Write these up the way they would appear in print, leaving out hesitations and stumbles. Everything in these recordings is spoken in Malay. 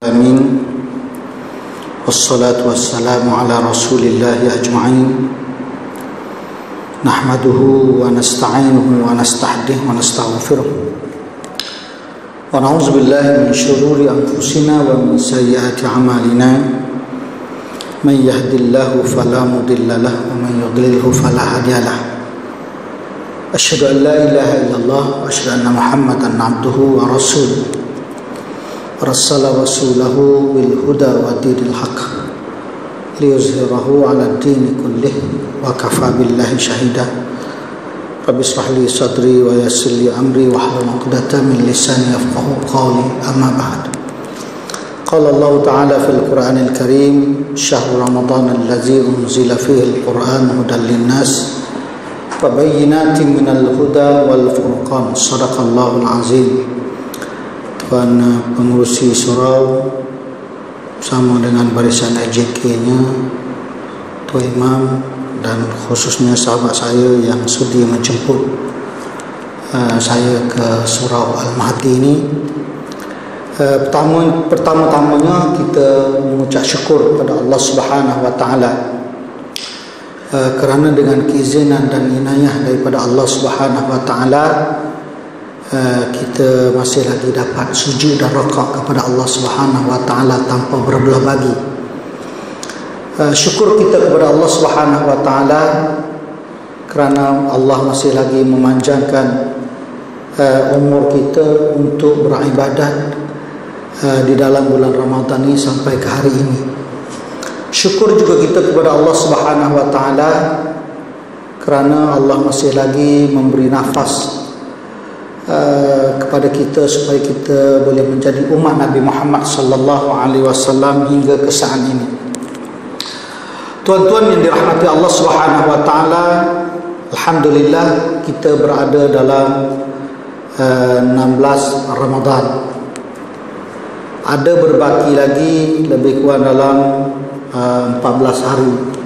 Amin. Wassalatu wassalamu ala rasulillahi ajma'in. Nahmaduhu wa nasta'inuhu wa nasta'hdih wa nastaghfiruh. Wa na'udzu billahi min syururi anfusina wa min sayyiati a'malina. Man yahdihillahu fala mudilla lahu wa man yudlilhu fala hadiya lahu. Asyhadu an la ilaha illallah wa asyhadu anna Muhammadan 'abduhu wa rasuluh. Rassala rasulahu bil huda wa dinil haqq liyuzhirahu 'ala ad-dini kullih wa kafa billahi shahida. Rabbi ishrah li sadri wa yassir li amri wa hlul 'uqdatam min lisani yafqahu qawli. Amma ba'd. Qala Allah ta'ala fil Qur'anil Karim, syahrul Ramadan allazi unzila fihi al-Qur'an hudan lin-nas wa bayyinatin minal huda wal furqan. Shadaqallahul azim. Tuan pengurusi surau bersama dengan barisan EJK-nya, Tuan Imam, dan khususnya sahabat saya yang sudi menjemput saya ke surau Al-Mahdi ini. Pertama-tamanya kita mengucap syukur kepada Allah Subhanahu wa taala kerana dengan keizinan dan inayah daripada Allah Subhanahu wa taala kita masih lagi dapat sujud dan rakaat kepada Allah Subhanahu wa taala tanpa berbelah bagi. Syukur kita kepada Allah Subhanahu wa taala kerana Allah masih lagi memanjangkan umur kita untuk beribadat di dalam bulan Ramadan ini sampai ke hari ini. Syukur juga kita kepada Allah Subhanahu wa taala kerana Allah masih lagi memberi nafas kepada kita supaya kita boleh menjadi umat Nabi Muhammad sallallahu alaihi wasallam hingga ke saat ini. Tuan-tuan yang dirahmati Allah Subhanahu wa taala, alhamdulillah kita berada dalam 16 Ramadan. Ada berbaki lagi lebih kurang dalam 14 hari.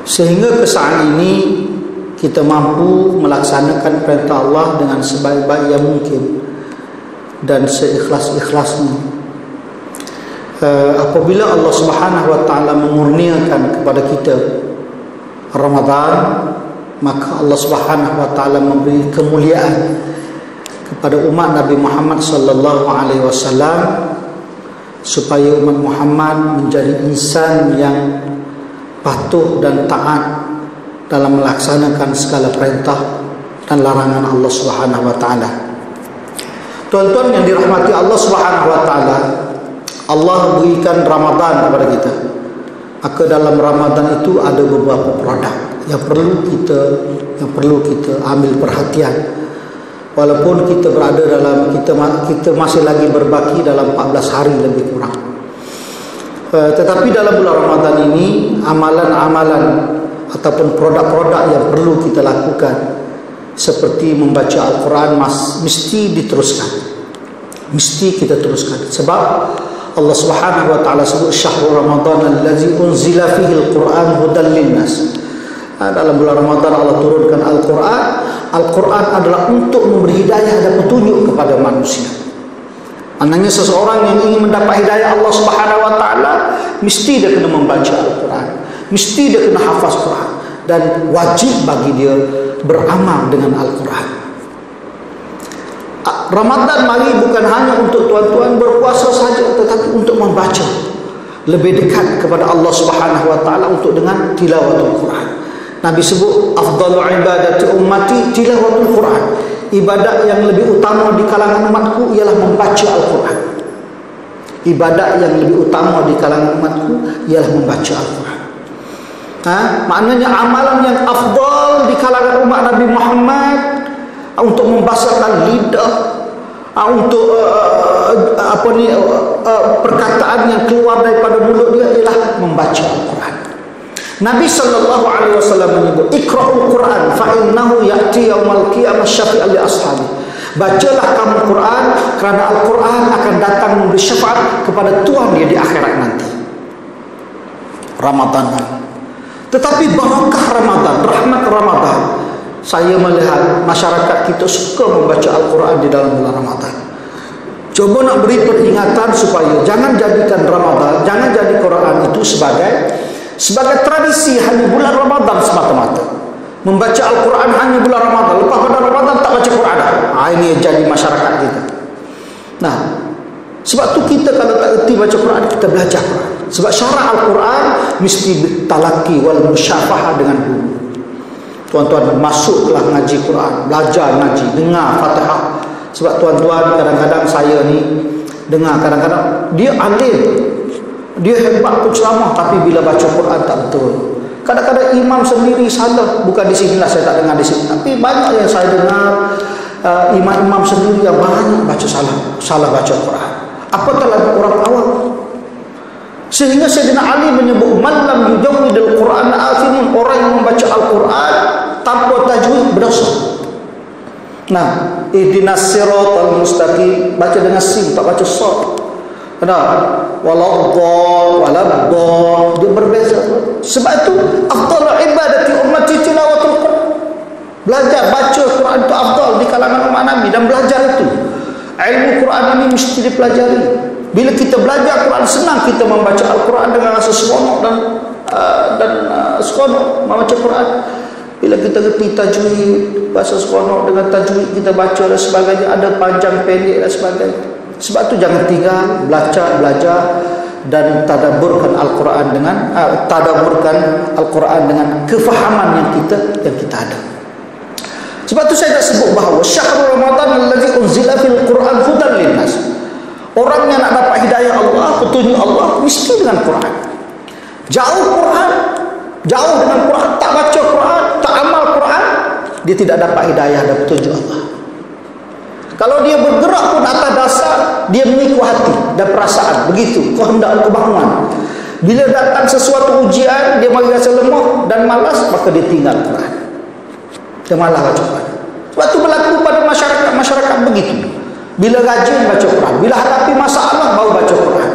Sehingga ke saat ini kita mampu melaksanakan perintah Allah dengan sebaik-baik yang mungkin dan seikhlas-ikhlasnya. Apabila Allah Subhanahu wa taala mengurniakan kepada kita Ramadan, maka Allah Subhanahu wa taala memberi kemuliaan kepada umat Nabi Muhammad sallallahu alaihi wasallam supaya umat Muhammad menjadi insan yang patuh dan taat dalam melaksanakan segala perintah dan larangan Allah Subhanahu wa taala. Tuan-tuan yang dirahmati Allah Subhanahu wa taala, Allah berikan Ramadan kepada kita. Maka dalam Ramadan itu ada beberapa produk yang perlu kita ambil perhatian. Walaupun kita berada dalam kita masih lagi berbaki dalam 14 hari lebih kurang. Tetapi dalam bulan Ramadan ini amalan-amalan ataupun produk-produk yang perlu kita lakukan seperti membaca Al-Quran mesti diteruskan, mesti kita teruskan. Sebab Allah Subhanahu wa taala sebut syahrul Ramadan allazi unzila fihi al-Quran hudan linnas. Dalam bulan Ramadan Allah turunkan Al-Quran. Al-Quran adalah untuk memberi hidayah dan petunjuk kepada manusia. Maknanya seseorang yang ingin mendapat hidayah Allah Subhanahu wa taala mesti dia kena membaca Al-Quran, mesti dia kena hafaz Quran, dan wajib bagi dia beramal dengan Al-Quran. Ramadan mari bukan hanya untuk tuan-tuan berpuasa saja, tetapi untuk membaca lebih dekat kepada Allah Subhanahu wa taala untuk dengan tilawatul Quran. Nabi sebut afdalu ibadati ummati tilawatul Quran. Ibadat yang lebih utama di kalangan umatku ialah membaca Al-Quran. Ibadat yang lebih utama di kalangan umatku ialah membaca Al-Quran. Maknanya amalan yang afdal di kalangan umat Nabi Muhammad untuk membasahkan lidah, untuk perkataan yang keluar daripada mulut dia ialah membaca Al-Quran. Nabi sallallahu alaihi wasallam menyebut iqra'ul Quran fa innahu ya'ti yaumal qiyamah syafi'an li ashabi. Bacalah kamu Quran kerana Al-Quran akan datang memberi syafaat kepada Tuhan dia di akhirat nanti. Ramadan. Tetapi barakah Ramadan, rahmat Ramadan, saya melihat masyarakat kita suka membaca Al-Quran di dalam bulan Ramadan. Coba nak beri peringatan supaya sebagai tradisi hanya bulan Ramadan semata-mata. Membaca Al-Quran hanya bulan Ramadan, lepas pada Ramadan tak baca Quran. Ini yang jadi masyarakat kita. Nah, sebab tu kita kalau tak erti baca Quran, kita belajar Quran. Sebab syarat Al-Quran mesti talaqi wal musyafahah dengan guru. Tuan-tuan masuklah ngaji Quran, belajar ngaji, dengar Fatihah. Sebab tuan-tuan kadang-kadang saya ni dengar, kadang-kadang dia alim, dia hebat penceramah, tapi bila baca Quran tak betul. Kadang-kadang imam sendiri salah, bukan di sinilah saya tak dengar di sini, tapi banyak yang saya dengar imam-imam sendiri yang banyak baca salah baca Quran. Apatah lagi orang awam. Sehingga Sayyidina Ali menyebut man lam yujawwidul Quran athimun, orang yang membaca Al-Quran tanpa tajwid berdosa. Nah, ihdinas siratal mustaqim baca dengan sin, tak baca sad. Kenapa? Waladhdall dia berbeza. Sebab itu afdalul ibadati ummati tilawatul Quran. Belajar baca Quran itu afdal di kalangan umat Nabi, dan belajar itu. Ilmu Quran ini mesti dipelajari. Bila kita belajar Quran, senang kita membaca Al-Quran dengan rasa seronok dan seronok membaca Quran. Bila kita reti tajwid, bahasa seronok dengan tajwid kita baca dan sebagainya, ada panjang pendek dan sebagainya. Sebab tu jangan tinggal belajar dan tadabburkan Al-Quran dengan kefahaman yang kita ada. Sebab tu saya tak sebut bahawa syahrul Ramadan allazi unzila fil Quran hudan linnas. Orang yang nak dapat hidayah Allah, petunjuk Allah, mesti dengan Quran. Jauh dengan Quran, tak baca Quran, tak amal Quran, dia tidak dapat hidayah dan petunjuk Allah. Kalau dia bergerak pun atas dasar dia menipu hati dan perasaan, begitu kehendak kebangunan. Bila datang sesuatu ujian, dia mari rasa lemah dan malas, maka dia tinggal Quran. Dia malas baca Quran. Sebab itu berlaku pada masyarakat begitu. Bila rajin baca Quran, bila hadapi masalah baru baca Quran.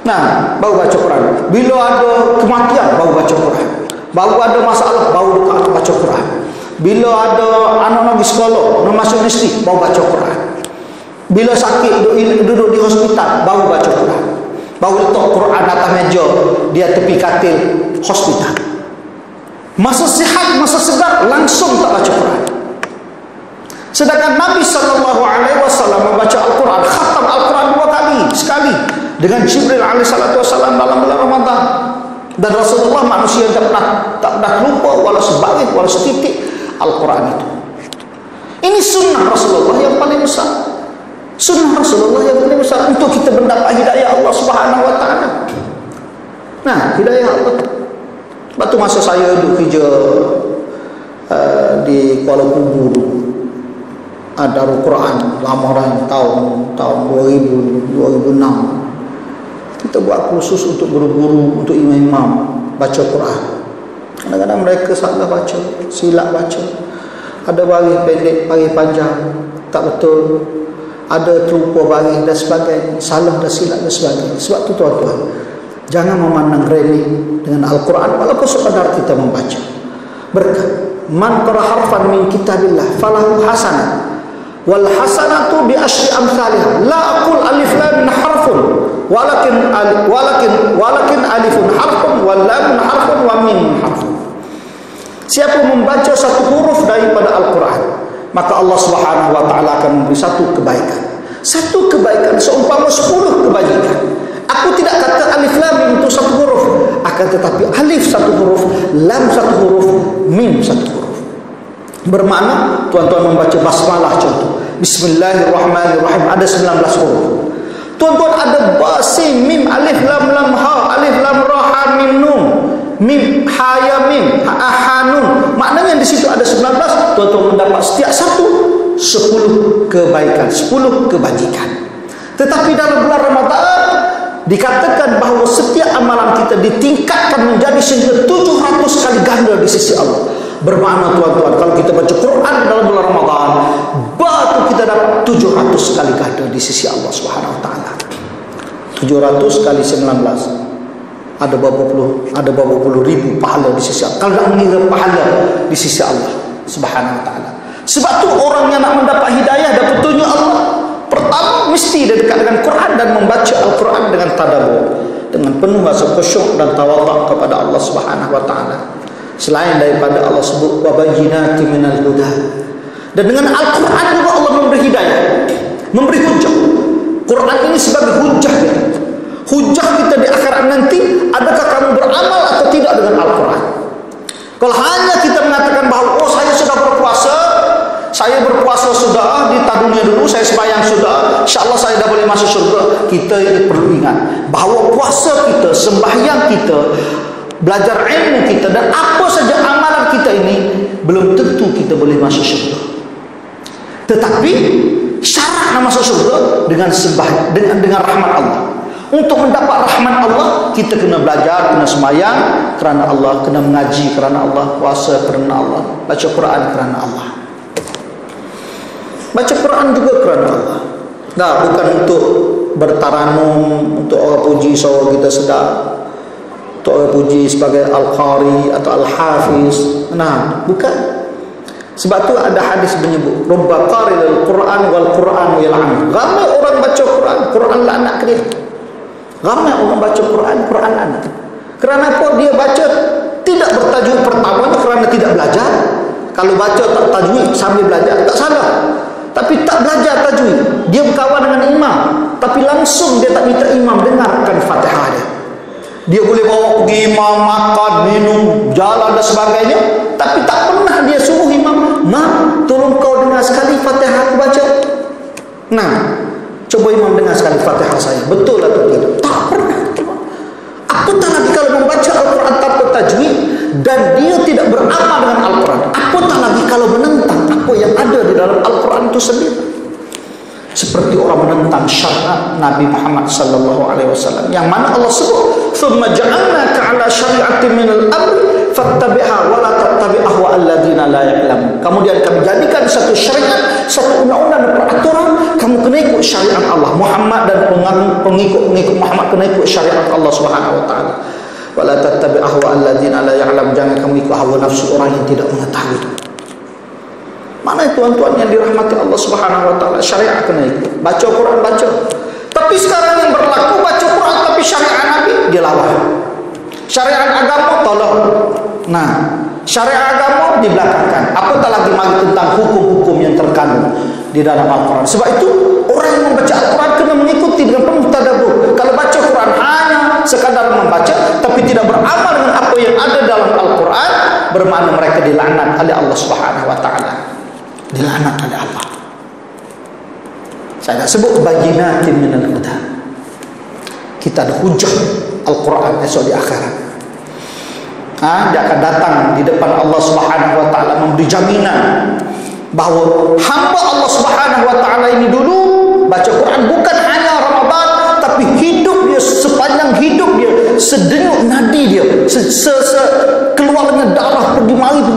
Nah, baru baca Quran. Bila ada kematian baru baca Quran. Baru ada masalah baru baca Quran. Bila ada anak-anak di sekolah nak masuk universiti baru baca Quran. Bila sakit duduk di hospital baru baca Quran. Baru letak Quran atas meja dia tepi katil hospital. Masa sihat, masa segar langsung tak baca Quran. Sedangkan Nabi SAW membaca Al-Quran, khatam Al-Quran 2 kali, sekali dengan Jibril alaihissalatu wassalam dalam bulan Ramadan. Dan Rasulullah manusia yang tak pernah lupa walau sebagai walau setitik Al-Quran itu. Ini sunnah Rasulullah yang paling besar. Sunnah Rasulullah yang paling besar untuk kita mendapat hidayah Allah Subhanahu wa taala. Nah, hidayah Allah. Sebab tu masa saya duduk kerja di Kuala Lumpur, Darul Quran, lama dah, tahun 2006. Kita buat kursus untuk guru-guru, untuk imam-imam baca Quran. Kadang-kadang mereka salah baca, silap baca. Ada baris pendek, baris panjang, tak betul. Ada terlupa baris dan sebagainya, salah dan silap dan sebagainya. Sebab tu tuan-tuan, jangan memandang remeh dengan Al-Quran walaupun sekadar kita membaca. Berkata, man qara harfan min kitabillah falahu hasanah wal hasanatu bi asyri amsalihha. La aqul alif lam min harfun walakin alifun harfun wal lam harfun wa mim harfun. Siapa membaca satu huruf daripada Al-Quran, maka Allah Subhanahu wa taala akan memberi satu kebaikan. Satu kebaikan seumpama 10 kebajikan. Aku tidak kata alif lam untuk satu huruf, akan tetapi alif satu huruf, lam satu huruf, mim satu huruf. Bermakna tuan-tuan membaca basmalah contoh. Bismillahirrahmanirrahim ada 19 huruf. Tuan-tuan ada ba, sin, mim, alif lam lam ha, alif lam ra ha mim nun, mim ha ya mim, ha nun. Maknanya di situ ada 19. Tuan-tuan mendapat setiap satu 10 kebaikan, 10 kebajikan. Tetapi dalam bulan Ramadan dikatakan bahawa setiap amalan kita ditingkatkan menjadi sehingga 700 kali ganda di sisi Allah. Bermakna tuan-tuan, kalau kita baca Quran dalam bulan Ramadan, batu kita dapat 700 kali ganda di sisi Allah Subhanahu wa taala. 700 kali 19 ada berapa puluh ribu pahala di sisi Allah. Kalau nak mengira pahala di sisi Allah Subhanahu wa taala. Sebab tu orang yang nak mendapat hidayah dan petunjuk Allah, pertama mesti dia dekat dengan Quran dan membaca Al-Quran dengan tadabbur. dengan penuh rasa khusyuk dan tawadhu kepada Allah Subhanahu wa taala. Selain daripada Allah sebut wa bayyinatin minal huda. Dan dengan Al-Quran juga Allah memberi hidayah, memberi hujah. Quran ini sebagai hujah kita. Hujah kita di akhirat nanti, adakah kamu beramal atau tidak dengan Al-Quran? Kalau hanya kita mengatakan bahawa oh saya sudah berpuasa, saya berpuasa sudah, di dunia dulu saya sembahyang sudah, insyaAllah saya dah boleh masuk surga. Kita ini perlu ingat bahawa puasa kita, sembahyang kita, belajar ilmu kita dan apa saja amalan kita ini belum tentu kita boleh masuk surga. Tetapi syarat nak masuk surga dengan sembah, dengan rahmat Allah. Untuk mendapat rahmat Allah, kita kena belajar, kena sembahyang kerana Allah, kena mengaji kerana Allah, puasa kerana Allah, baca Quran kerana Allah. Baca Quran juga kerana Allah. Nah, bukan untuk bertaranum, untuk orang puji so kita sedap, untuk orang puji sebagai Al-Qari atau Al-Hafiz. Nah, bukan. Sebab tu ada hadis menyebut rubba qaril al-Quran wal Quran yal'an. Ramai orang baca Quran, Quran laknat ke dia. Ramai orang baca Quran, Quran laknat. Kerana apa? Dia baca tidak bertajwid pertamanya kerana tidak belajar. Kalau baca tak tajwid sambil belajar tak salah. Tapi tak belajar tajwid, dia berkawan dengan imam, tapi langsung dia tak minta imam dengarkan Fatihah dia. Dia boleh bawa pergi imam, makan, minum, jalan dan sebagainya, tapi tak pernah dia suruh imam, "Mak, tolong kau dengar sekali Fatihah aku baca." Nah, coba imam dengar sekali Fatihah saya, betul atau tidak? Tak pernah. Apatah lagi kalau membaca Al-Quran tanpa tajwid dan dia tidak beramal dengan Al-Quran. Apatah lagi kalau menentang apa yang ada di dalam Al-Quran itu sendiri. Seperti orang menentang syariat Nabi Muhammad sallallahu alaihi wasallam yang mana Allah sebut, "Tsumma ja'alnaka 'ala syari'atin minal amri fattabi'ha wa la tattabi' ahwa'al ladzina la ya'lamun." Kemudian kami jadikan satu syariat, satu undang-undang dan peraturan, kamu kena ikut syariat Allah. Muhammad dan pengikut Muhammad kena ikut syariat Allah Subhanahu wa taala. Wa la tattabi' ahwa'al ladzina la ya'lamun. Jangan kamu ikut hawa nafsu orang yang tidak mengetahui. Mana tuan-tuan yang dirahmati Allah Subhanahu wa taala, syariat kena ikut. Baca Quran baca. Tapi sekarang yang berlaku baca Quran tapi syariat Nabi dia lawan. Syariat agama tolong. Nah, syariat agama dibelakangkan. Apatah lagi mari tentang hukum-hukum yang terkandung di dalam Al-Quran. Sebab itu orang yang membaca Al-Quran kena mengikuti dengan penuh tadabbur. Kalau baca Quran hanya sekadar membaca tapi tidak beramal dengan apa yang ada dalam Al-Quran, bermakna mereka dilaknat oleh Allah Subhanahu wa taala. Dilaknat oleh Allah. Saya dah sebut bayyinatin minal huda. Kita ada hujah Al-Quran esok di akhirat. Dia akan datang di depan Allah Subhanahu wa taala memberi jaminan bahawa hamba Allah Subhanahu wa taala ini dulu baca Quran bukan hanya Ramadan, tapi hidup dia sepanjang hidup dia, sedenyut nadi dia, keluarnya darah pergi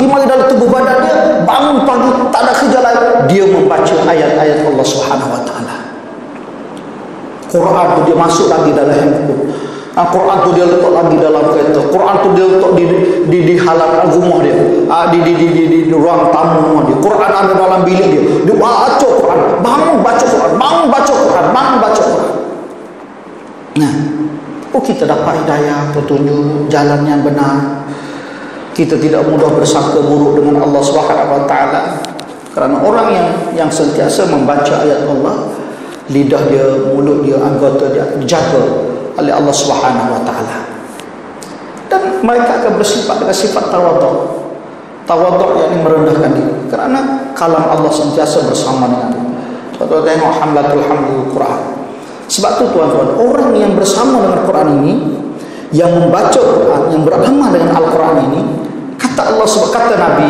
mari dalam tubuh badannya, bangun pagi tak ada kerja lain, dia membaca ayat-ayat Allah Subhanahu wa taala. Quran tu dia masuk lagi dalam handphone. Quran tu dia letak lagi dalam kereta. Quran tu dia letak di halaman rumah dia, di ruang tamu rumah dia. Quran ada dalam bilik dia. Dia baca Quran, bangun baca Quran, bangun baca Quran, bangun baca Quran. Nah, kita dapat hidayah, petunjuk jalan yang benar. Kita tidak mudah bersangka buruk dengan Allah Subhanahu wa taala. Kerana orang yang sentiasa membaca ayat Allah, lidah dia, mulut dia, anggota dia dijaga oleh Allah Subhanahu wa taala. Dan mereka akan bersifat dengan sifat tawadhu. Tawadhu yakni merendahkan diri. Kerana kalam Allah sentiasa bersama dengan dia. Tuan-tuan tengok hamlatul hamdul Quran. Sebab tu tuan-tuan, orang yang bersama dengan Quran ini, yang membaca Quran, yang beramal dengan Al-Quran ini, kata Allah, kata Nabi,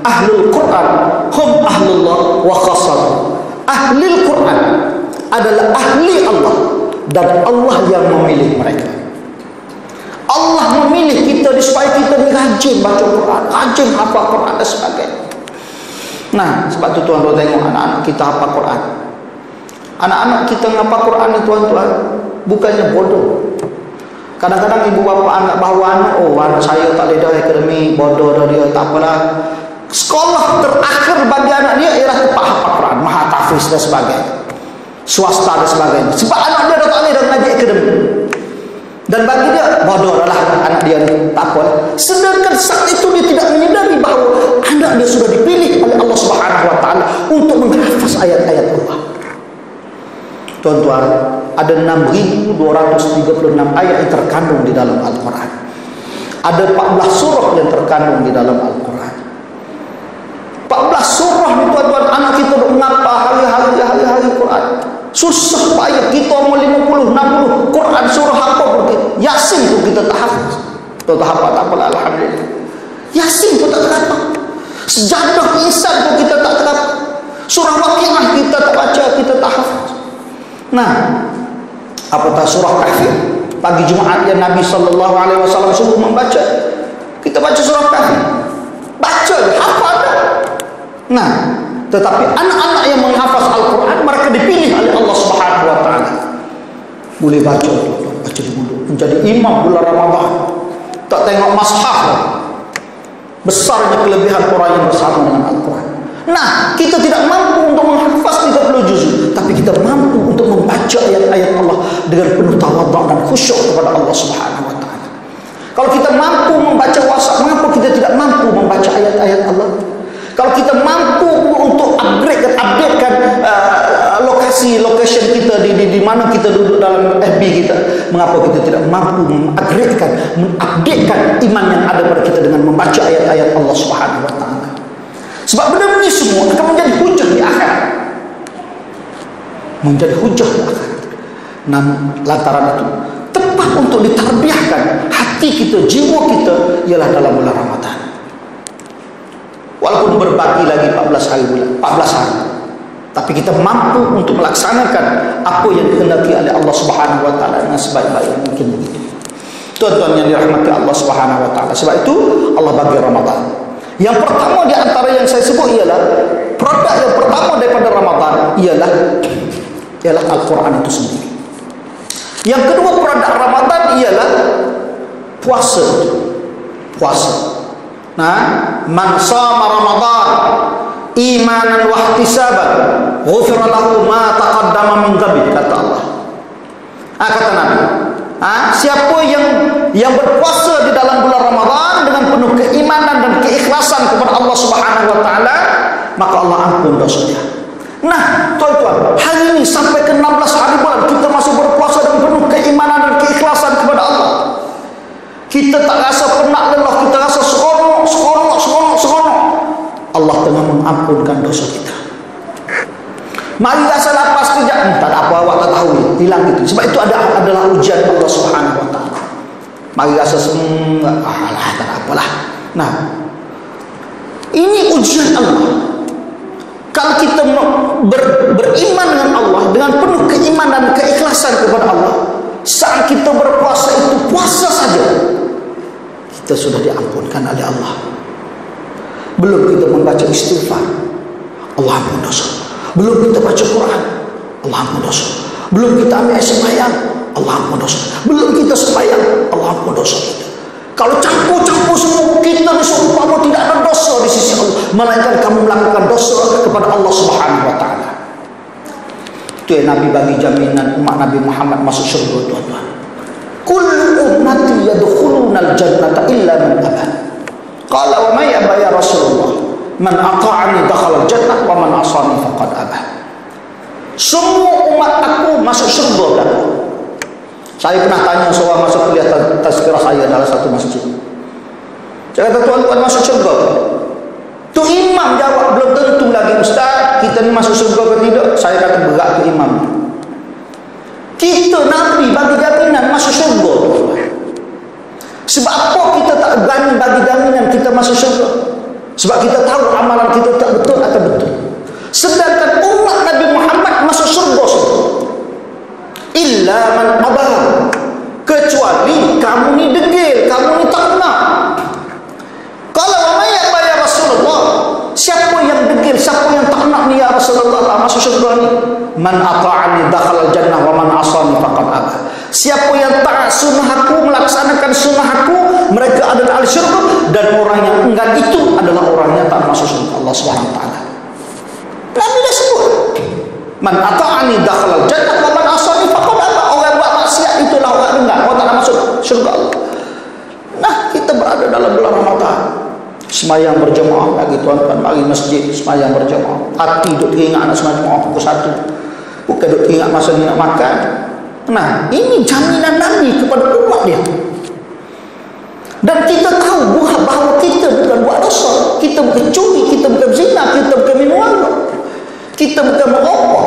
ahlul Quran hum ahlullah wa khassatuh. Ahlul Quran adalah ahli Allah dan Allah yang memilih mereka. Allah memilih kita supaya kita ni rajin baca Quran, rajin hafal Quran dan sebagainya. Nah, sebab tu tuan-tuan tengok anak-anak kita hafal Quran. Anak-anak kita hafal Quran ni tuan-tuan bukannya bodoh. Kadang-kadang ibu bapa anggap bahawa anak saya tak boleh dah akademi, bodoh dah dia, tak apalah. Sekolah terakhir bagi anak dia ialah tempat hafal Quran, mahatafiz dan sebagainya, swasta dan sebagainya. Sebab anak dia dah tak boleh dah mengaji akademi. Dan bagi dia, bodoh lah anak dia ni, tak apa. Sedangkan saat itu dia tidak menyadari bahawa anak dia sudah dipilih oleh Allah Subhanahu Wa Taala untuk menghafaz ayat-ayat Allah. Tuan-tuan, ada 6.236 ayat yang terkandung di dalam Al-Quran. Ada 14 surah yang terkandung di dalam Al-Quran. 14 surah ni tuan-tuan, anak kita duk mengapa hari-hari Quran. Susah payah kita umur 50, 60 Quran surah apa pun kita. Yasin pun kita tak hafaz. Tak hafaz tak apalah, alhamdulillah. Yasin pun tak hafaz. Sejadah insan pun kita tak hafaz. Surah Waqiah kita tak baca, kita tak hafaz. Nah, apatah surah Kahfi? Pagi Jumaat yang Nabi SAW suruh membaca. Kita baca surah Kahfi. Baca, hafal dah. Nah, tetapi anak-anak yang menghafaz Al-Quran, mereka dipilih oleh Allah Subhanahu Wa Taala. Boleh baca dulu, menjadi imam bulan Ramadan. Tak tengok mushaf. Besarnya kelebihan orang yang bersama dengan Al-Quran. Nah, kita tidak mampu untuk menghafaz 30 juz, tapi kita mampu untuk membaca ayat-ayat Allah dengan penuh tawadhu dan khusyuk kepada Allah Subhanahu Wa Taala. Kalau kita mampu membaca WhatsApp, mengapa kita tidak mampu membaca ayat-ayat Allah? Kalau kita mampu untuk updatekan location kita di mana kita duduk dalam FB kita, mengapa kita tidak mampu mengupdatekan iman yang ada pada kita dengan membaca ayat-ayat Allah Subhanahu Wa Taala? Sebab benda ini semua akan menjadi hujah di akhirat. Menjadi hujah di akhirat. Nah, lantaran itu tepat untuk ditarbiahkan hati kita, jiwa kita ialah dalam bulan Ramadan. Walaupun berbagi lagi 14 hari, tapi kita mampu untuk melaksanakan apa yang dikehendaki oleh Allah Subhanahu Wa Taala dengan sebaik-baik mungkin begitu. Tuan-tuan yang dirahmati Allah Subhanahu Wa Taala, sebab itu Allah bagi Ramadan. Yang pertama di antara yang saya sebut ialah produk yang pertama daripada Ramadan ialah Al-Quran itu sendiri. Yang kedua produk Ramadan ialah puasa. Nah, man shama Ramadan imanan wa ihtisaban ghufira lahu ma taqaddama min dhanbi, kata Allah. Kata Nabi, siapa yang berpuasa di dalam bulan Ramadan dengan penuh keimanan dan keikhlasan kepada Allah Subhanahu Wa Taala, maka Allah ampun dosanya. Nah, tuan-tuan, hari ini sampai ke 16 hari bulan kita masih berpuasa dengan penuh keimanan dan keikhlasan kepada Allah. Kita tak rasa penat lelah, kita rasa seronok. Allah tengah mengampunkan dosa kita. Mari rasa lapar sekejap, tak ada apa, awak tak tahu, hilang gitu. Sebab itu adalah ujian Allah Subhanahu Wa Taala. Mari rasa semua, tak ada apalah. Nah, ini ujian Allah. Kalau kita beriman dengan Allah dengan penuh keimanan dan keikhlasan kepada Allah, saat kita berpuasa itu puasa saja, kita sudah diampunkan oleh Allah. Belum kita membaca istighfar, Allah ampun dosa. Belum kita baca Quran, Allah ampun dosa. Belum kita ambil sembahyang, Allah ampun dosa. Belum kita sembahyang, Allah ampun dosa kita. Kalau campur-campur semua, kita seumpama tidak ada dosa di sisi Allah, melainkan kamu melakukan dosa kepada Allah Subhanahu Wa Taala. Itu yang Nabi bagi jaminan umat Nabi Muhammad masuk syurga, tuan-tuan. Kullu ummati yadkhuluna al-jannata illa man aba. Qala wa may aba ya Rasulullah? Man ata'ani dakhala al-jannah wa man asani faqad aba. Semua umat aku masuk syurga dah. Saya pernah tanya seorang masuk kuliah tazkirah saya dalam satu masjid. Saya kata, tuan-tuan masuk syurga? Tu imam jawab, belum tentu lagi ustaz, kita ni masuk syurga ke tidak. Saya kata berat ke imam. Kita Nabi bagi jaminan masuk syurga. Sebab apa kita tak berani bagi jaminan kita masuk syurga? Sebab kita tahu amalan kita tak betul atau betul. Sedangkan umat Nabi Muhammad masuk syurga semua. Illa man abah, kecuali kamu ni degil, kamu ni tak nak. Kalau ramai apa ya Rasulullah, siapa yang degil, siapa yang tak nak ni ya Rasulullah masuk syurga ni? Man ata'ani dakhala al-jannah wa man asani faqad aba. Siapa yang taat sunnah aku, melaksanakan sunnah aku, mereka adalah ahli syurga, dan orang yang enggan itu adalah orang yang tak masuk syurga Allah Subhanahu Wa Taala. Nabi dah sebut, man ata'ani dakhala al-jannah wa man asani faqad aba. Orang buat maksiat itulah orang enggan, orang tak nak masuk masuk syurga Allah. Nah, kita berada dalam bulan Ramadan, semayang berjemaah lagi tuan-tuan, mari masjid semayang berjemaah. Hati duk teringat anak semayang berjemaah pukul 1, bukan duk teringat masa dia nak makan. Nah, ini jaminan Nabi kepada umat dia. Dan kita tahu bahawa kita bukan buat dosa, kita bukan curi, kita bukan zina, kita bukan minum mabuk, kita bukan merokok,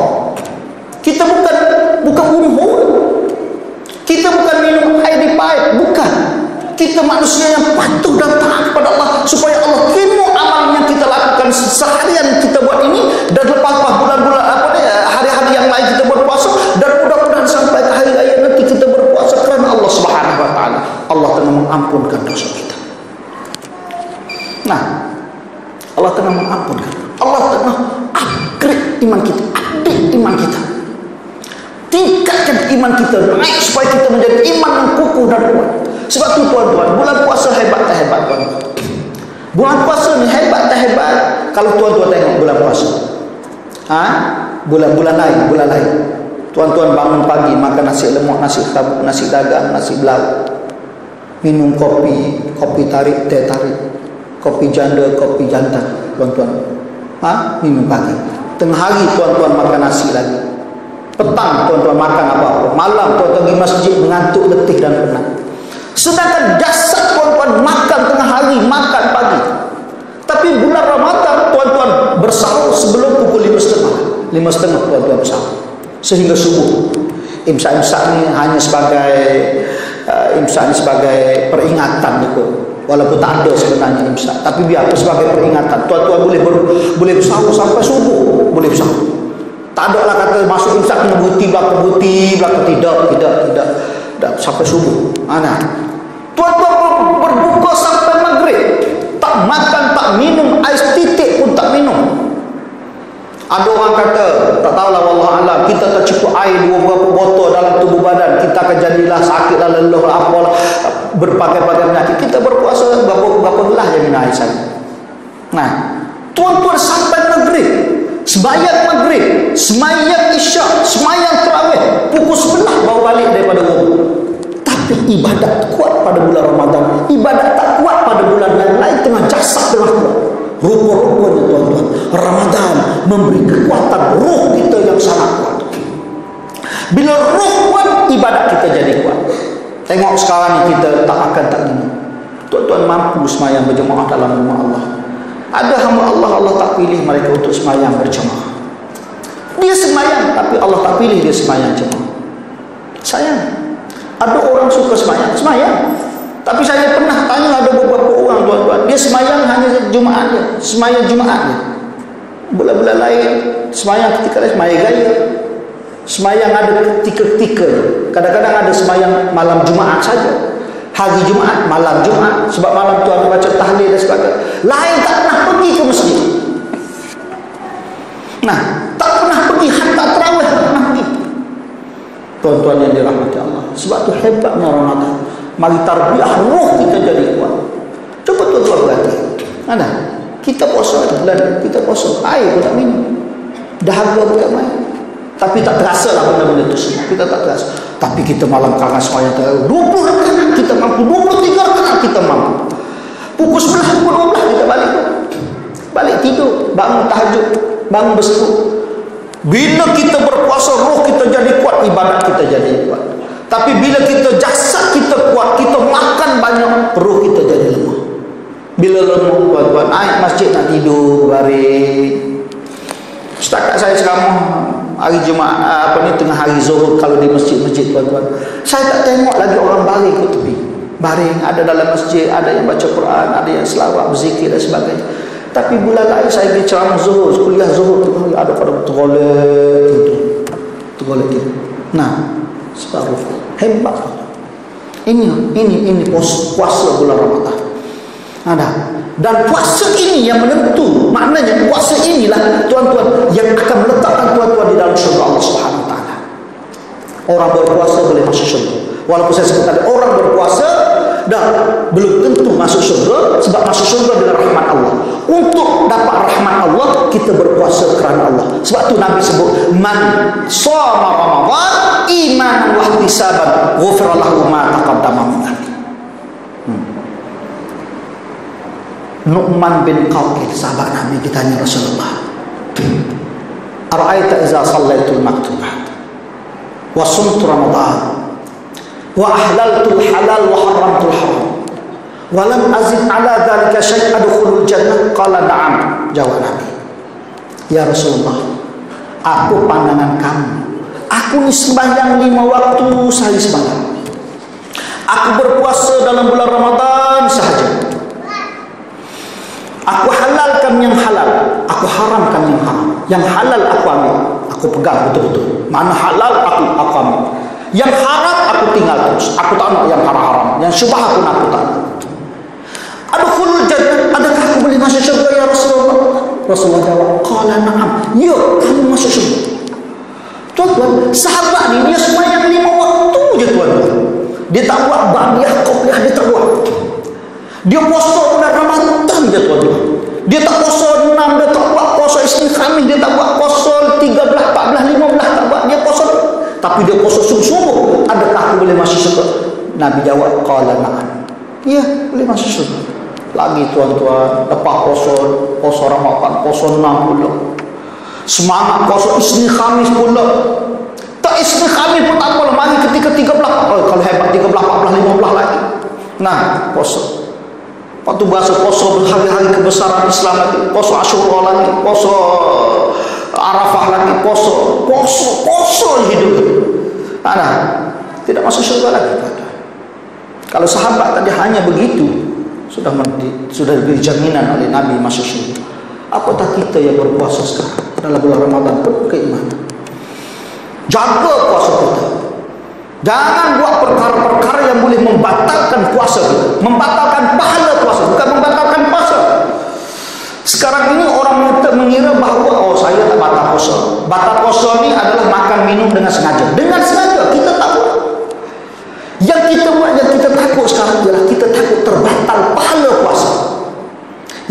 kita bukan bunuh, kita bukan minum air di paip, bukan. Kita manusia yang patuh dan taat kepada Allah, supaya Allah terima amal yang kita lakukan seharian kita buat ini, dan lepas bulan-bulan hari-hari yang lain kita berpuasa, dan mudah-mudahan sampai ke hari raya nanti kita berpuasa kerana Allah Subhanahu wa taala. Allah telah mengampunkan dosa kita. Nah, Allah telah mengampunkan. Allah telah upgrade iman kita, update iman kita. Tingkatkan iman kita naik supaya kita menjadi iman yang kukuh dan kuat. Sebab tu tuan-tuan, bulan puasa hebat tak hebat tuan? Bulan puasa ni hebat tak hebat? Kalau tuan-tuan tengok bulan puasa, bulan lain, tuan-tuan bangun pagi makan nasi lemak, nasi kabut, nasi dagang, nasi belau, minum kopi tarik, teh tarik, kopi janda, kopi jantan, tuan-tuan, minum pagi. Tengah hari tuan-tuan makan nasi lagi. Petang tuan-tuan makan apa-apa. Malam tuan-tuan pergi masjid mengantuk, letih dan penat. Sedangkan jasad tuan-tuan makan tengah hari, makan pagi. Tapi bulan Ramadan tuan-tuan bersahur sebelum pukul 5.30. 5.30 tuan-tuan bersahur sehingga subuh. Imsak-imsak ni hanya sebagai peringatan gitu. Walaupun tak ada sebenarnya imsak, tapi biar sebagai peringatan. Tuan-tuan boleh bersahur sampai subuh, boleh bersahur. Tak ada lah kata masuk imsak kena berhenti belakang, tidak sampai subuh. Tuan-tuan berbuka sampai maghrib, tak makan, tak minum, air titik pun tak minum. Ada orang kata, tak tahulah wallahu alam, kita tak cukup air berapa botol dalam tubuh badan, kita akan jadilah sakit lah, leluh lah, apalah, berbagai-bagai penyakit. Kita berpuasa berapa belah je minum air saya. Nah, tuan-tuan sampai maghrib, sembahyang maghrib, sembahyang isyak, sembahyang tarawih, pukul 11 baru balik daripada wudu. Tapi ibadat kuat pada bulan Ramadan, ibadat tak kuat pada bulan lain, tengah jasad tengah kuat. Rupa-rupanya tuan-tuan, Ramadan memberi kekuatan ruh kita yang sangat kuat. Bila ruh kuat, ibadat kita jadi kuat. Tengok sekarang ni kita tak ini. Tuan-tuan mampu sembahyang berjemaah dalam rumah Allah. Ada hamba Allah tak pilih mereka untuk sembahyang berjemaah. Dia sembahyang, tapi Allah tak pilih dia sembahyang jemaah. Sayang. Ada orang suka sembahyang. Tapi saya pernah tanya ada beberapa orang tuan-tuan, dia sembahyang hanya Jumaat je, sembahyang Jumaat je. Bulan-bulan lain sembahyang ketika lain sembahyang gaya. Sembahyang ada ketika-ketika. Kadang-kadang ada sembahyang malam Jumaat saja. Hari Jumaat, malam Jumaat, sebab malam tu ada baca tahlil dan sebagainya. Lain tak pernah pergi ke masjid. Nah, tak pernah pergi hatta tarawih, tak pernah pergi. Tuan-tuan yang dirahmati Allah, sebab tu hebatnya Ramadan. Mari tarbiyah ruh kita jadi kuat. Cuba tuan-tuan berhati. Kita puasa bulan, kita puasa, air pun tak minum, dahaga pun tak main. Tapi tak terasa lah benda-benda itu semua. Kita tak terasa. Tapi kita malam kangen sembahyang tarawih 20 rakaat kita mampu, 23 rakaat kita mampu. Pukul 11, pukul 12 kita balik tidur, bangun tahajud, bangun berseru. Bila kita berpuasa, roh kita jadi kuat, ibadat kita jadi kuat. Tapi bila kita jasad kita kuat, kita makan banyak, roh kita jadi lemah. Bila lemah tuan-tuan, naik masjid nak tidur, baring. Setakat saya ceramah hari Jumaat, tengah hari Zuhur, kalau di masjid-masjid tuan-tuan, saya tak tengok lagi orang baring ke tepi. Baring, ada dalam masjid, ada yang baca Quran, ada yang selawat, berzikir dan sebagainya. Tapi bulan lain saya pergi ceramah Zuhur, kuliah Zuhur, ada pada tergolek gitu. Nah, separuh hebat. Ini puasa bulan Ramadan. Dan puasa ini yang menentu. Maknanya puasa inilah tuan-tuan yang akan meletakkan tuan-tuan di dalam syurga Allah Subhanahu wa taala. Orang berpuasa boleh masuk syurga. Walaupun saya sebut tadi orang berpuasa dan belum tentu masuk surga, sebab masuk surga dengan rahmat Allah. Untuk dapat rahmat Allah, kita berpuasa kerana Allah. Sebab tu Nabi sebut, man shoma Ramadan imanan wa ihtisaban ghufira lahu ma taqaddama min dhanbi. Nu'man bin Qawqil, sahabat Nabi, ditanya Rasulullah, ara'aita iza sallaitul maktubat wa sumtu Ramadan wa ahlaltul halal wa haramtul haram wa lam azid ala dhalika syai' adkhulul jannah? Qala na'am, jawab Nabi. Ya Rasulullah, aku pandangan kamu, aku ni sembahyang 5 waktu sehari sembahyang, aku berpuasa dalam bulan Ramadan sahaja, aku halalkan yang halal, aku haramkan yang haram. Yang halal aku ambil, aku pegang betul-betul. Mana halal aku ambil. Yang haram aku tinggal terus. Aku tak nak yang haram-haram. Yang syubhat pun aku tak nak. Adkhulul jannah, adakah aku boleh masuk syurga ya Rasulullah? Rasulullah jawab, qala na'am. Ya, kamu masuk syurga. Tuan-tuan, sahabat ni dia sembahyang 5 waktu je tuan-tuan. Dia tak buat ba'diyah qobliyah, dia tak buat. Dia puasa bulan Ramadan je tuan-tuan. Dia tak puasa 6, dia tak buat puasa Isnin Khamis, dia tak buat puasa 13, 14, 15, tak buat. Dia puasa, tapi dia puasa sungguh-sungguh. Adakah aku boleh masuk syurga? Nabi jawab, qala na'am. Ya, boleh masuk syurga. Lagi tuan-tuan, lepas puasa Ramadan, puasa 6 pula. Semangat puasa Isnin Khamis pula. Tak Isnin Khamis pun tak apalah, mari ketika 13. Oh, kalau hebat 13, 14, 15 lagi. Nah, puasa. Waktu bahasa puasa berhari-hari kebesaran Islam lagi, puasa Asyura lagi, puasa Arafah lagi, puasa hidup. Ada, tidak masuk syurga lagi. Kalau sahabat tadi hanya begitu, sudah diberi jaminan oleh Nabi masuk syurga. Apatah kita yang berpuasa sekarang dalam bulan Ramadan penuh keimanan. Jaga puasa kita. Jangan buat perkara-perkara yang boleh membatalkan puasa kita, membatalkan pahala puasa, bukan membatalkan puasa. Sekarang ini orang mengira bahawa oh saya tak batal puasa. Batal puasa ni adalah makan minum dengan sengaja. Dengan sengaja kita tak buat. Yang kita buat, yang kita takut sekarang ialah kita takut terbatal pahala puasa.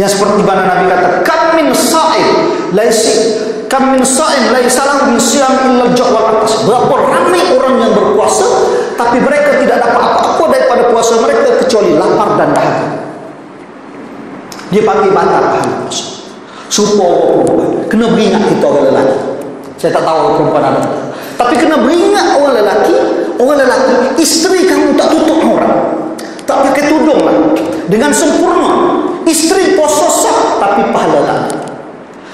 Yang seperti mana Nabi kata, kam min sa'im laisa lahu min siyam illa al-ju' wal 'atash. Berapa ramai orang yang berpuasa tapi mereka tidak dapat apa-apa daripada puasa mereka kecuali lapar dan dahaga. Dia panggil batal pahala puasa. Supaya kena beringat kita orang lelaki. Saya tak tahu orang perempuan ada, tapi kena beringat orang lelaki, isteri kamu tak tutup aurat, tak pakai tudung lah, dengan sempurna. Isteri puasa sah tapi pahala tak ada.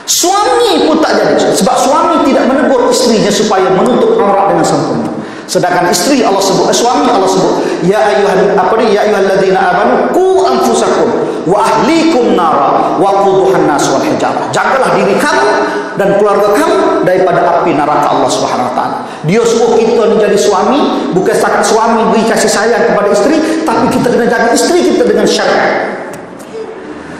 Suami pun tak jadi, sebab suami tidak menegur isterinya supaya menutup aurat dengan sempurna. Sedangkan isteri Allah sebut, suami Allah sebut, ya ayyuhalladzina amanu qu anfusakum wa ahlikum nara wa quduhan nas wal hijarah. Jagalah diri kamu dan keluarga kamu daripada api neraka Allah Subhanahu wa taala. Dia suruh kita menjadi suami, bukan setakat suami beri kasih sayang kepada isteri, tapi kita kena jaga isteri kita dengan syariat.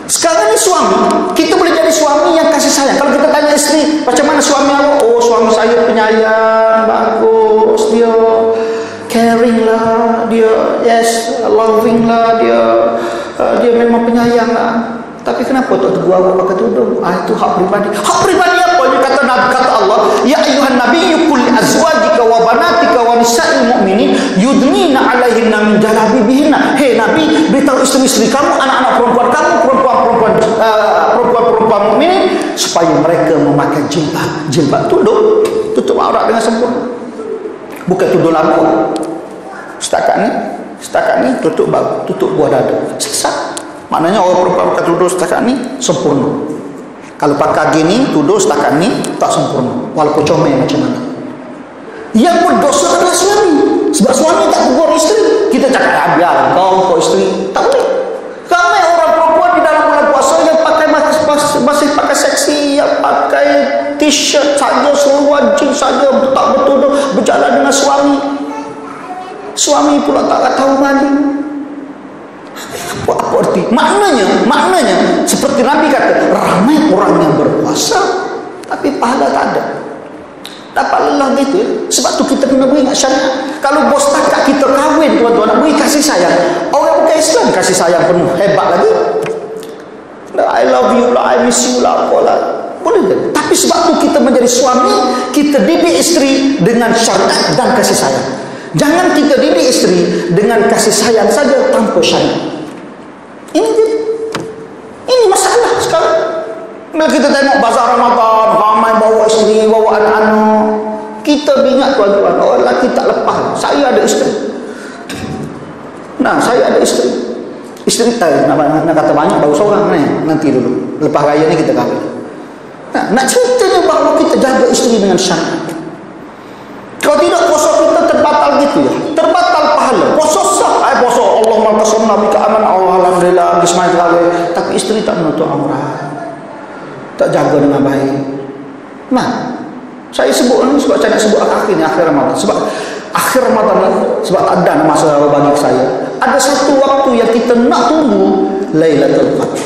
Sekarang ni suami, kita boleh jadi suami yang kasih sayang. Kalau kita tanya isteri, macam mana suami awak? Oh, suami saya penyayang, bagus, dia caring lah, dia yes, loving lah, dia memang penyayang lah. Tapi kenapa tak tegur awak pakai tudung? Itu hak pribadi. Hak pribadi apa? Dia kata Allah, ya ayuhan nabiyyu qul li azwajika wa banatika wa nisa'il mu'minin yudnina 'alaihinna min jalabibihinna. Hei Nabi, beritahu isteri-isteri kamu, anak-anak perempuan kamu, perempuan mukminin supaya mereka memakai jilbab tutup aurat dengan sempurna. Bukan tudung labu. Setakat ni tutup buah dada. Sesat. Maknanya orang perempuan pakai tudung setakat ni sempurna. Kalau pakai gini, tudung setakat ni tak sempurna, walaupun comel macam mana. Yang berdosa adalah suami, sebab suami tak tegur isteri. Kita cakap biar kau isteri, tak boleh. Ramai orang perempuan di dalam bulan puasa yang pakai masih pakai seksi, yang pakai t-shirt saja, seluar jeans saja, tak betul berjalan dengan suami pula tak tahu mandi. Apa arti? Maknanya seperti Nabi kata, ramai orang yang berpuasa tapi pahala tak ada, dapat lelah gitu ya. Sebab tu kita kena beringat syariat. Kalau bos takak kita kahwin tuan-tuan, nak beri kasih sayang, orang bukan Islam kasih sayang penuh, hebat lagi. I love you lah, I miss you lah, apalah. Boleh kan? Tapi sebab tu kita menjadi suami, kita didik isteri dengan syariat dan kasih sayang. Jangan kita didik isteri dengan kasih sayang saja tanpa syariat. Ini masalah sekarang. Bila kita tengok bazar Ramadan, ramai bawa isteri, bawa anak-anak, kita ingat tuan-tuan, orang lelaki tak lepas. Saya ada isteri. Nah, saya ada isteri. Isteri nak kata banyak baru seorang ni. Nanti dulu lepas raya ni kita kahwin. Nak ceritanya bahawa kita jaga isteri dengan syariat. Kalau tidak, puasa kita terbatal gitu ya, terbatal pahala. Puasa sah, puasa Allah makasum Nabi keaman Allah alhamdulillah bismillah, tapi isteri tak menutup aurat, tak jaga dengan baik. Nah, saya sebut ni sebab saya nak sebut akhir ni, akhir Ramadan. Sebab akhir Ramadan ni, sebab ada masa bagi saya, ada satu waktu yang kita nak tunggu, Lailatul Qadar.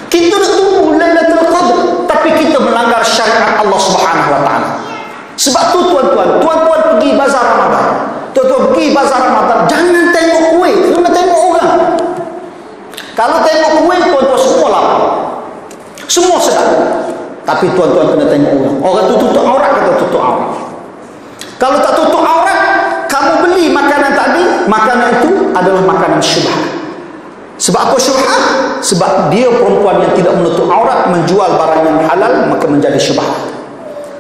Kita nak tunggu Lailatul Qadar, tapi kita melanggar syariat Allah Subhanahu wa taala. Sebab tu tuan-tuan pergi bazar Ramadan. Tuan-tuan pergi bazar Ramadan, jangan tengok kuih, kena tengok orang. Kalau tengok kuih, tuan-tuan semua lapar. Semua sedap. Tapi tuan-tuan kena tengok orang. Orang tu tutup aurat, kata tutup aurat. Kalau tak tutup aurat, kamu beli makanan tadi, makanan itu adalah makanan syubhat. Sebab apa syubhat? Sebab dia perempuan yang tidak menutup aurat menjual barang yang halal, maka menjadi syubhat.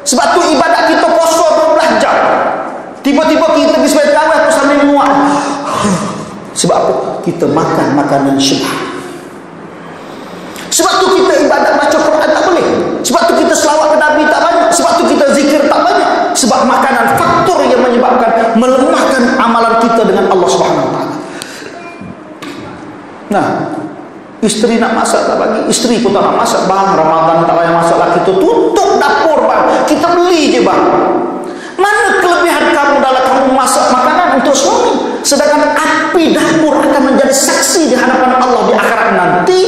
Sebab tu ibadat kita puasa 12 jam. Tiba-tiba kita pergi sembahyang tarawih aku sambil muak. Sebab apa? Kita makan makanan syubhat. Sebab tu kita ibadat baca Quran tak boleh. Sebab tu kita selawat ke Nabi tak banyak. Sebab tu kita zikir tak banyak. Sebab makanan, faktor yang menyebabkan melemahkan amalan kita dengan Allah Subhanahu Wa Taala. Nah, isteri nak masak tak bagi, isteri pun tak nak masak. Bang, Ramadan tak payah masak lah, kita tutup dapur bang, kita beli je bang. Mana kelebihan kamu dalam kamu masak makanan untuk suami, sedangkan api dapur akan menjadi saksi di hadapan Allah di akhirat nanti,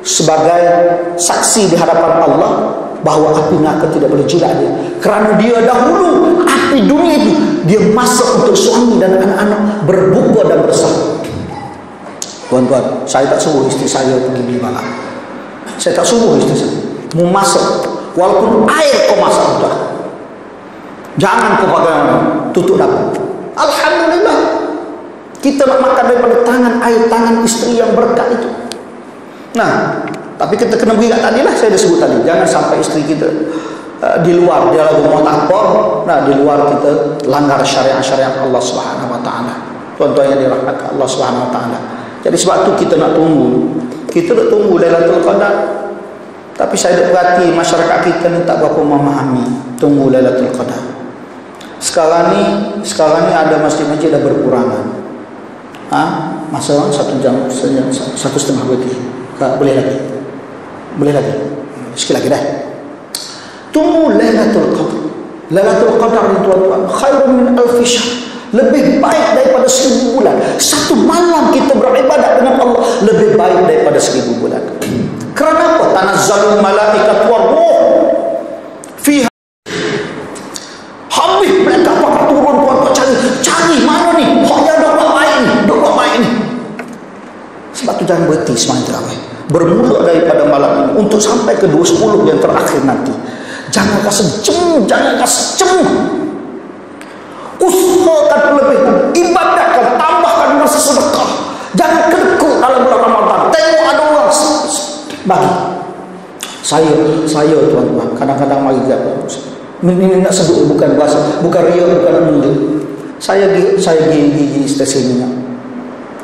sebagai saksi di hadapan Allah bahawa api neraka tidak boleh jilat dia, kerana dia dahulu api dunia itu dia masak untuk suami dan anak-anak berbuka dan bersama. Tuan-tuan, saya tak suruh isteri saya pergi beli barang. Saya tak suruh isteri saya mau masak, walaupun air kau masak sudah, jangan kau pakai tutup dapur. Alhamdulillah, kita nak makan daripada tangan air tangan isteri yang berkat itu. Nah, tapi kita kena beri kat tadi lah, saya dah sebut tadi, jangan sampai isteri kita di luar, dia lagu mau takbur, nah di luar kita langgar syariat-syariat Allah Subhanahu Wa Taala. Tuan-tuan yang dirahmati Allah Subhanahu Wa Taala. Jadi sebab tu kita nak tunggu, kita nak tunggu Lailatul Qadar. Tapi saya dah perhati masyarakat kita ni tak berapa memahami tunggu Lailatul Qadar. Sekarang ni ada masjid-masjid dah berkurangan. Masa 1 jam, 1,5 berarti. Boleh lagi. Sikit lagi dah. Tunggu Lailatul Qadar. Lailatul Qadar ni tuan-tuan, khairun min alfi syahr. Lebih baik daripada 1000 bulan. Satu malam kita beribadat dengan Allah lebih baik daripada 1000 bulan. Kerana apa? Tanazzalul malaikat war ruh fiha. Habis mereka pakai turun tuan-tuan cari mana ni hak yang dah buat baik ni. Sebab tu jangan berhenti semalam tarawih. Bermula daripada malam ini untuk sampai ke 20 yang terakhir nanti. Jangan rasa jemu. Usahakan lebih, ibadatkan, tambahkan masa sedekah. Jangan kedekut dalam bulan Ramadan. Tengok ada orang bagi. Saya tuan-tuan, kadang-kadang mari jawab. Ini nak sebut bukan bahasa, bukan riak, bukan menunjuk. Saya pergi stesen minyak.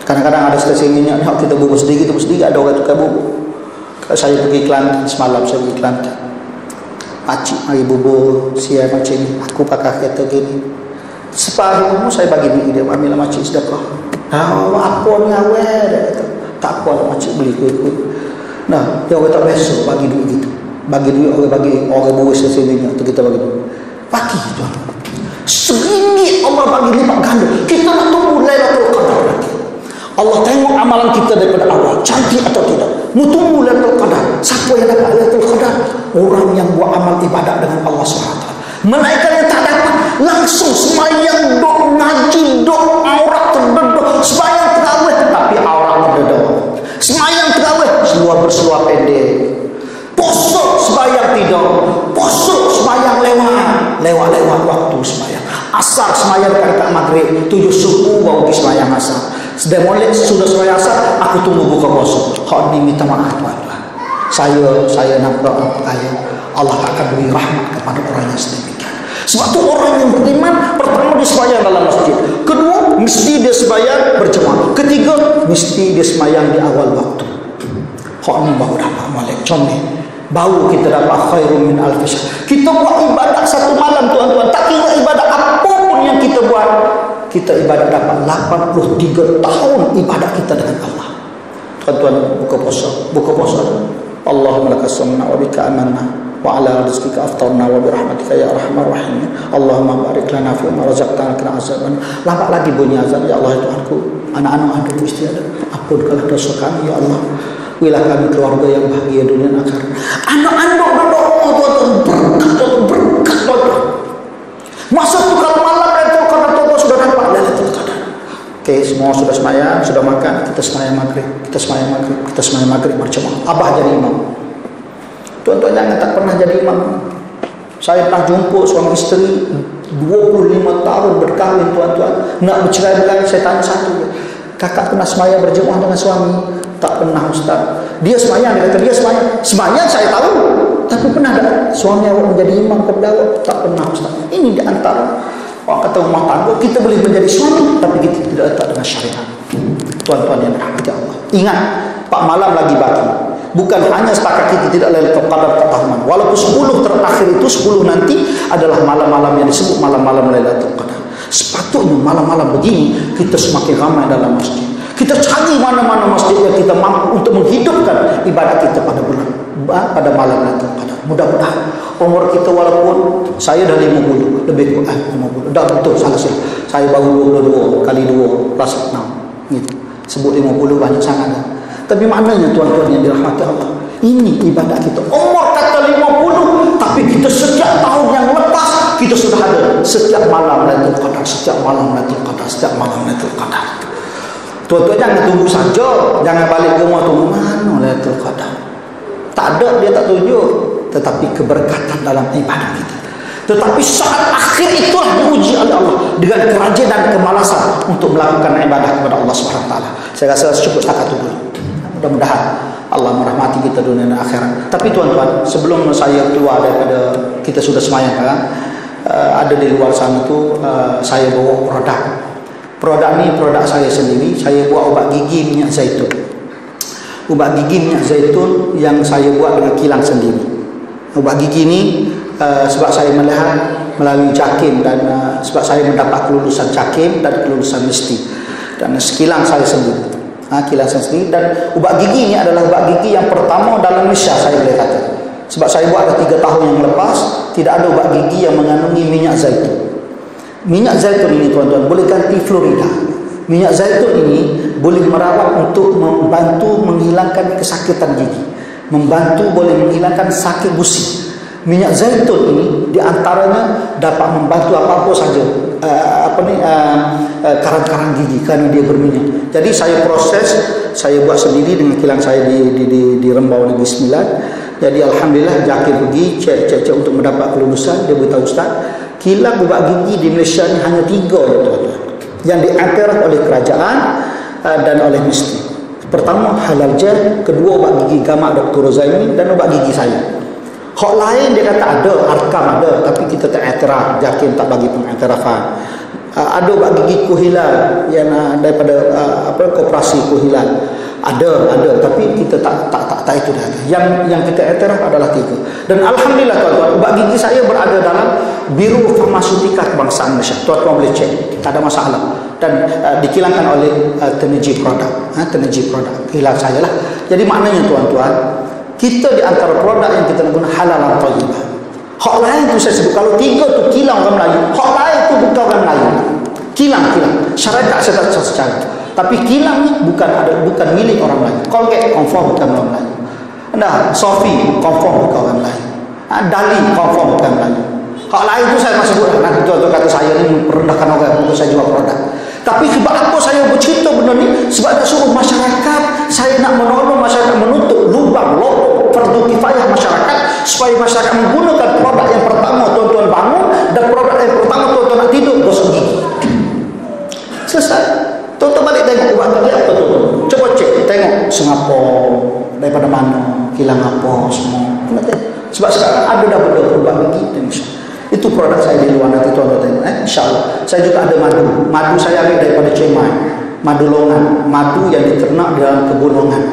Kadang-kadang ada stesen minyak, kita bubur sedikit, ada orang tukar bubur. Saya pergi Kelantan semalam, saya pergi Kelantan. Pakcik mari bubur siang macam ni. Aku pakai kereta gini. Separuh saya bagi duit dia, ambil lah makcik sedekah. Apa ni awal dia kata, tak apa lah makcik beli kuih-kuih. Nah, dia orang tak biasa bagi duit gitu. Bagi duit orang boros sesininya tu kita bagi duit. Bagi tuan. RM1 Allah bagi 5 ganda. Kita nak tunggu Lailatul Qadar nanti. Allah tengok amalan kita daripada awal, cantik atau tidak. Mu tunggu Lailatul Qadar. Siapa yang dapat Lailatul Qadar? Orang yang buat amal ibadat dengan Allah SWT. Malaikat yang tak dapat langsung semayang, dok ngaji, dok aurat terdedok nak maghrib 7 subuh baru pergi sembahyang asar. Sudah molek sudah sembahyang asar, aku tunggu buka puasa. Hak ni minta maaf tuan-tuan. Saya nampak Allah akan beri rahmat kepada orang yang sedemikian. Sebab tu orang yang beriman, pertama dia sembahyang dalam masjid, kedua mesti dia sembahyang berjemaah, ketiga mesti dia sembahyang di awal waktu. Hak ni baru dapat molek comel, baru kita dapat khairun min alfi syahr. Kita buat ibadat satu malam tuan-tuan, tak kira ibadat apapun yang kita buat, kita ibadat dapat 83 tahun ibadat kita dengan Allah. Tuan-tuan, buka puasa. Allahumma lakas sumna wa bika amanna wa ala rizqika aftarna wa bi rahmatika ya arhamar rahim. Allahumma barik lana fi ma razaqtana qina azaban. Lambat lagi bunyi azan. Ya Allah Tuhanku, anak-anak ada mesti ada. Ampunkanlah dosa kami ya Allah. Wilah kami keluarga yang bahagia dunia dan akhirat. Anak-anak berdoa berkat. Masa tu kalau malam Lailatul Qadar tuan sudah dapat Lailatul Qadar. Okey, semua sudah sembahyang, sudah makan, kita sembahyang maghrib berjemaah. Abah jadi imam. Tuan-tuan jangan tak pernah jadi imam. Saya pernah jumpa suami isteri 25 tahun berkahwin tuan-tuan, nak bercerai-berai. Saya tanya satu, kakak pernah sembahyang berjemaah dengan suami? Tak pernah ustaz. Dia sembahyang, dia kata dia sembahyang saya tahu, tapi pernah tak suami awak menjadi imam kepada awak? Tak pernah ustaz. Ini di antara orang kata rumah tangga, kita boleh menjadi suami tapi kita tidak letak dengan syariat. Tuan-tuan yang dirahmati Allah, ingat Pak malam lagi baki. Bukan hanya setakat kita tidak Lailatul Qadar ketahuan, walaupun 10 terakhir itu 10 nanti adalah malam-malam yang disebut malam-malam Lailatul Qadar. Sepatutnya malam-malam begini kita semakin ramai dalam masjid. Kita cari mana-mana masjid yang kita mampu untuk menghidupkan ibadat kita pada malam Lailatul Qadar. Mudah-mudahan umur kita, walaupun saya dah 50 lebih kurang 50, dah betul salah silap. Saya baru 22 kali 2 plus 6 gitu. Sebut 50 banyak sangat dah. Tapi maknanya tuan-tuan yang dirahmati Allah, ini ibadat kita. Umur kata 50, tapi kita setiap tahun yang lepas kita sudah ada setiap malam Lailatul Qadar, setiap malam Lailatul Qadar. Tuan-tuan jangan tunggu saja, jangan balik ke rumah tunggu mana Lailatul Qadar. Tak ada, dia tak tunjuk, tetapi keberkatan dalam ibadah kita. Tetapi saat akhir itulah diuji oleh Allah dengan kerajinan dan kemalasan untuk melakukan ibadah kepada Allah SWT. Saya rasa cukup setakat itu dulu. Mudah-mudahan Allah merahmati kita dunia dan akhirat. Tapi tuan-tuan, sebelum saya keluar daripada kita sudah sembahyang, ada di luar sana tu saya bawa produk ni produk saya sendiri. Saya buat ubat gigi minyak zaitun. Ubat gigi minyak zaitun yang saya buat dengan kilang sendiri. Ubat gigi ni sebab saya melihat melalui JAKIM dan sebab saya mendapat kelulusan JAKIM dan kelulusan MISTI, dan sekilang saya sendiri. Kilang saya sendiri, dan ubat gigi ni adalah ubat gigi yang pertama dalam Malaysia, saya boleh kata. Sebab saya buat ada 3 tahun yang lepas, tidak ada ubat gigi yang mengandungi minyak zaitun. Minyak zaitun ini tuan-tuan boleh ganti fluorida. Minyak zaitun ini boleh merawat untuk membantu menghilangkan kesakitan gigi, membantu boleh menghilangkan sakit gusi. Minyak zaitun ini diantaranya dapat membantu apa-apa saja karang-karang gigi kerana dia berminyak. Jadi saya proses, saya buat sendiri dengan kilang saya di Rembau Negeri Sembilan. Jadi alhamdulillah JAKIM pergi cek untuk mendapat kelulusan. Dia beritahu ustaz, kilang ubat gigi di Malaysia ni hanya 3 ya tuan-tuan, yang diiktiraf oleh kerajaan dan oleh MISTI. Pertama Halal Jet, kedua ubat gigi Gamak Dr. Rozaimi, dan ubat gigi saya. Hak lain dia kata ada, Arkam ada, tapi kita tak iktiraf, JAKIM tak bagi pengiktirafan. Ada ubat gigi Kuhilal yang daripada koperasi Kuhilal. Ada, tapi kita tak itu dah. Yang kita iktiraf adalah 3. Dan alhamdulillah tuan-tuan, ubat gigi saya berada dalam Biro Farmaseutika Kebangsaan Malaysia. Tuan-tuan boleh cek, tak ada masalah. Dan dikilangkan oleh Tenergy Product. Tenergy Product, kilang saya lah. Jadi maknanya tuan-tuan, kita di antara produk yang kita guna halal dan thayyibah. Hak lain tu saya sebut, kalau 3 tu kilang orang Melayu, hak lain tu bukan orang Melayu. Kilang. Syarikat saya tak secara. Tapi kilang ni bukan milik orang Melayu. Colgate confirm bukan orang Melayu. Sofi confirm bukan orang Melayu. Dali confirm bukan Melayu. Hak lain tu saya tak sebut. Nanti tuan-tuan kata saya ni merendahkan orang untuk saya jual produk. Tapi sebab apa saya bercerita benda ni? Sebab nak suruh masyarakat, saya nak menolong masyarakat, menutup lubang fardu kifayah masyarakat, supaya masyarakat menggunakan produk yang pertama tuan-tuan bangun, dan produk yang pertama tuan-tuan nak tidur, gosok gigi. Singapura, daripada mana, kilang apa semua. Sebab sekarang ada dah produk begitu, insya. Itu produk saya di luar nanti tuan-tuan tengok. InsyaAllah. Saya juga ada madu. Madu saya ambil daripada Cemai. Madu longan. Madu yang diternak dalam kebun longan.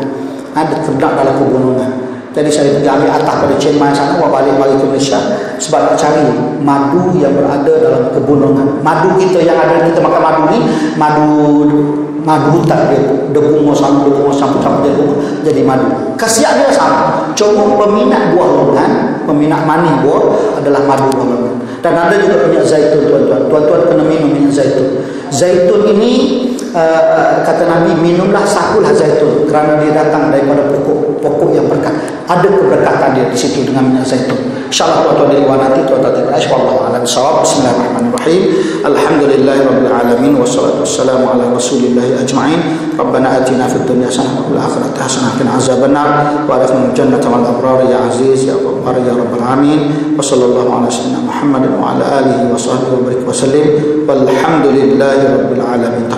Diternak dalam kebun longan. Jadi saya pergi ambil atas pada Cemai sana, balik ke Malaysia. Sebab nak cari madu yang berada dalam kebun longan. Madu kita yang ada, kita makan madu ni, madu hutan dia, debu campur dia jadi madu. Khasiat dia sama. Cuma peminat buah longan, peminat manis buah adalah madu buah longan. Dan ada juga minyak zaitun, tuan-tuan. Tuan-tuan kena minum minyak zaitun. Zaitun ini kata Nabi, minumlah sakulah zaitun kerana dia datang daripada pokok yang berkat. Ada keberkatan dia di situ dengan minyak zaitun. InsyaAllah tuan-tuan di luar nanti tuan-tuan tengok. Wallahu a'lam bishawab. Bismillahirrahmanirrahim. Alhamdulillahirabbil alamin wassalatu wassalamu ala rasulillah ajma'in. Rabbana atina fid dunya hasanah wa fil akhirati hasanah wa qina azabannar wa adkhilna jannata ma'al abrar ya aziz ya ghaffar ya rabbal alamin. Wa sallallahu ala sayyidina Muhammadin wa ala alihi wa sahbihi wa barik wa sallim. Walhamdulillahirabbil alamin.